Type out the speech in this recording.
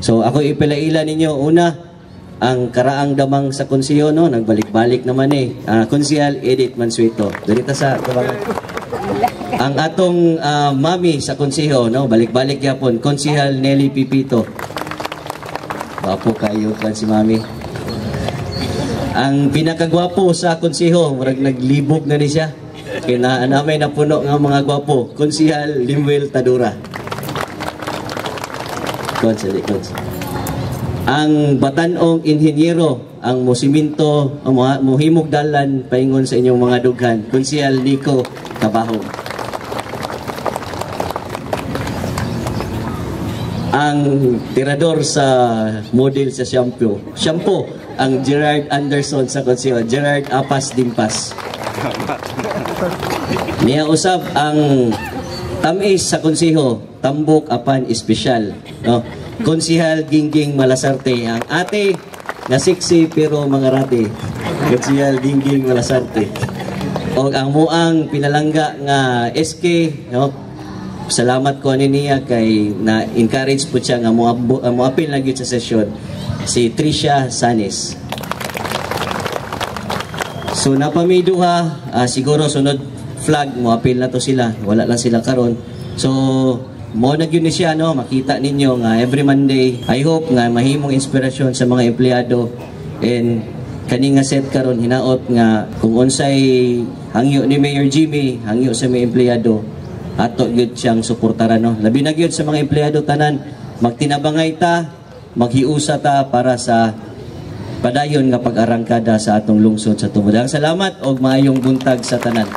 So ako ipalaila ninyo una ang karaang damang sa konseho, no, nagbalik-balik naman Konsehal Edith Mansueto. Dito sa ang atong mami sa konseho, no, balik-balik yapon, Konsehal Nelly Pipito. Wapo kayo kan si mami. Ang pinakagwapo sa konseho, murag naglibog na ni siya. Kaya namin napuno ng mga gwapo, Konsehal Limuel Tadura. Ang batanong inhinyero, ang musiminto, ang muhimog dalan paingon sa inyong mga dughan, Konsehal Nico Cabahog. Ang tirador sa model sa shampoo, ang Gerard Anderson sa konseho, Gerard Apas Dimpas. Niya usab ang tamis sa konseho, tambok apan espesyal, no? Konsehal Gingging Malasarte, ang ate na sexy pero mangarate, Konsehal Gingging Malasarte. O ang muang pinalangga nga SK, no? Salamat ko niya kay na-encourage po siya nga muapil lagi sa session, si Tricia Sanis. So napamiduha, siguro sunod flag muapil na to sila, wala lang sila karon. So mo na gyud ni siya, no, makita ninyo nga every Monday. I hope nga mahimong inspirasyon sa mga empleyado, and kani nga set karon hinaot nga kung unsay hangyo ni Mayor Jimmy, hangyo sa mga empleyado, ato gyud siyang suportaran, no. Labi na gyud sa mga empleyado tanan, magtinabangay ta, maghiusa ta para sa padayon nga pag-arangkada sa atong lungsod sa tubod. Salamat og maayong buntag sa tanan.